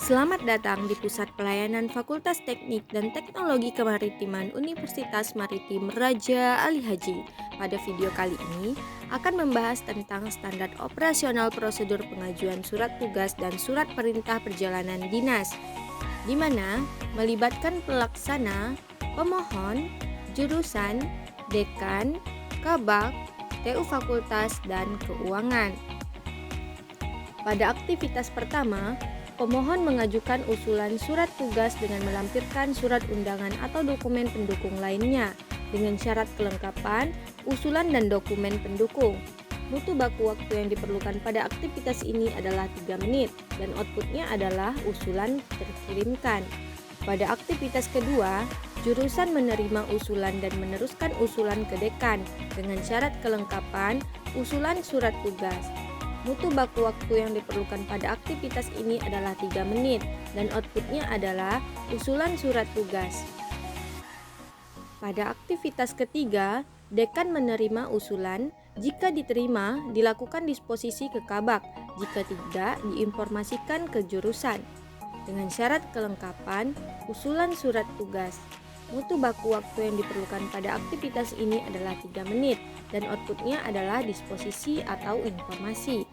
Selamat datang di Pusat Pelayanan Fakultas Teknik dan Teknologi Kemaritiman Universitas Maritim Raja Ali Haji. Pada video kali ini akan membahas tentang standar operasional prosedur pengajuan surat tugas dan surat perintah perjalanan dinas, di mana melibatkan pelaksana, pemohon, jurusan, dekan, kabak, TU Fakultas, dan keuangan. Pada aktivitas pertama, pemohon mengajukan usulan surat tugas dengan melampirkan surat undangan atau dokumen pendukung lainnya dengan syarat kelengkapan, usulan dan dokumen pendukung. Mutu baku waktu yang diperlukan pada aktivitas ini adalah 3 menit dan outputnya adalah usulan terkirimkan. Pada aktivitas kedua, jurusan menerima usulan dan meneruskan usulan ke dekan dengan syarat kelengkapan, usulan surat tugas. Mutu baku waktu yang diperlukan pada aktivitas ini adalah 3 menit dan outputnya adalah usulan surat tugas. Pada aktivitas ketiga, dekan menerima usulan. Jika diterima, dilakukan disposisi ke kabak. Jika tidak, diinformasikan ke jurusan. Dengan syarat kelengkapan, usulan surat tugas. Mutu baku waktu yang diperlukan pada aktivitas ini adalah 3 menit dan outputnya adalah disposisi atau informasi.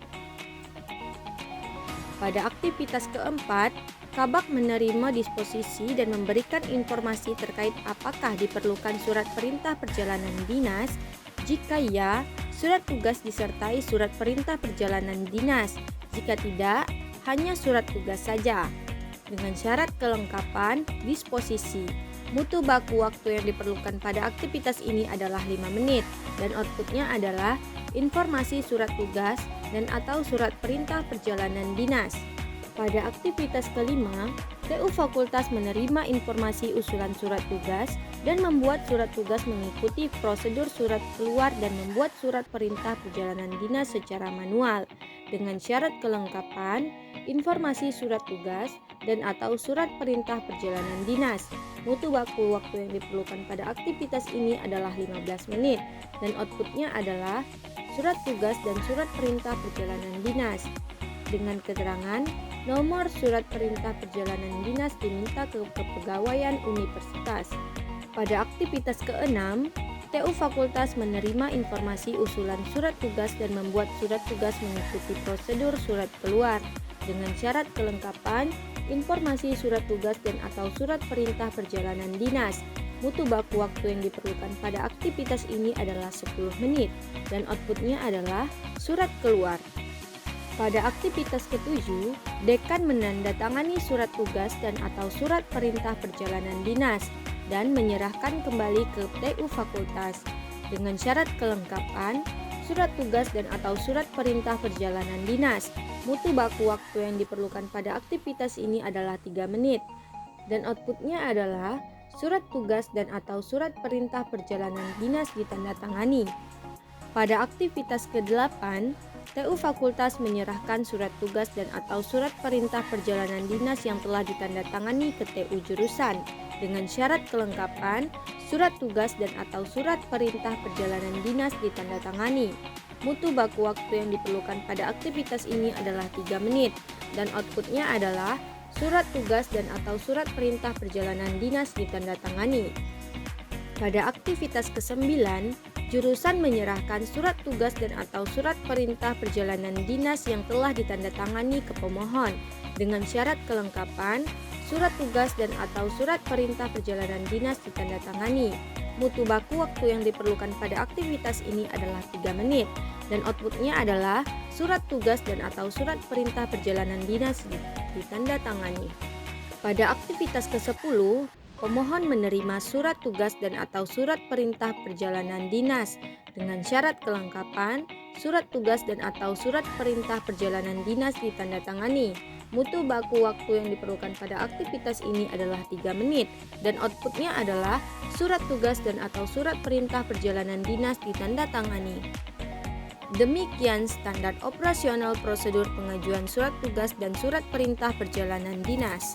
Pada aktivitas keempat, kabak menerima disposisi dan memberikan informasi terkait apakah diperlukan surat perintah perjalanan dinas. Jika ya, surat tugas disertai surat perintah perjalanan dinas. Jika tidak, hanya surat tugas saja. Dengan syarat kelengkapan, disposisi. Mutu baku waktu yang diperlukan pada aktivitas ini adalah 5 menit dan outputnya adalah informasi surat tugas dan atau surat perintah perjalanan dinas. Pada aktivitas kelima, TU Fakultas menerima informasi usulan surat tugas dan membuat surat tugas mengikuti prosedur surat keluar dan membuat surat perintah perjalanan dinas secara manual dengan syarat kelengkapan, informasi surat tugas dan atau surat perintah perjalanan dinas. Mutu baku waktu yang diperlukan pada aktivitas ini adalah 15 menit dan outputnya adalah surat tugas dan surat perintah perjalanan dinas. Dengan keterangan, nomor surat perintah perjalanan dinas diminta ke Kepegawaian Universitas. Pada aktivitas keenam, TU Fakultas menerima informasi usulan surat tugas dan membuat surat tugas mengikuti prosedur surat keluar dengan syarat kelengkapan, informasi surat tugas dan atau surat perintah perjalanan dinas. Mutu baku waktu yang diperlukan pada aktivitas ini adalah 10 menit dan outputnya adalah surat keluar. Pada aktivitas ketujuh, dekan menandatangani surat tugas dan atau surat perintah perjalanan dinas dan menyerahkan kembali ke TU Fakultas dengan syarat kelengkapan, surat tugas dan atau surat perintah perjalanan dinas. Mutu baku waktu yang diperlukan pada aktivitas ini adalah 3 menit dan outputnya adalah surat tugas dan atau surat perintah perjalanan dinas ditandatangani. Pada aktivitas ke-8, TU Fakultas menyerahkan surat tugas dan atau surat perintah perjalanan dinas yang telah ditandatangani ke TU jurusan dengan syarat kelengkapan, surat tugas dan atau surat perintah perjalanan dinas ditandatangani. Mutu baku waktu yang diperlukan pada aktivitas ini adalah 3 menit dan outputnya adalah surat tugas dan atau surat perintah perjalanan dinas ditandatangani. Pada aktivitas ke-9, jurusan menyerahkan surat tugas dan atau surat perintah perjalanan dinas yang telah ditandatangani ke pemohon dengan syarat kelengkapan, surat tugas dan atau surat perintah perjalanan dinas ditandatangani. Mutu baku waktu yang diperlukan pada aktivitas ini adalah 3 menit dan outputnya adalah surat tugas dan atau surat perintah perjalanan dinas ditandatangani. Pada aktivitas ke-10, pemohon menerima surat tugas dan atau surat perintah perjalanan dinas dengan syarat kelengkapan, surat tugas dan atau surat perintah perjalanan dinas ditandatangani. Mutu baku waktu yang diperlukan pada aktivitas ini adalah 3 menit dan outputnya adalah surat tugas dan atau surat perintah perjalanan dinas ditandatangani. Demikian standar operasional prosedur pengajuan surat tugas dan surat perintah perjalanan dinas.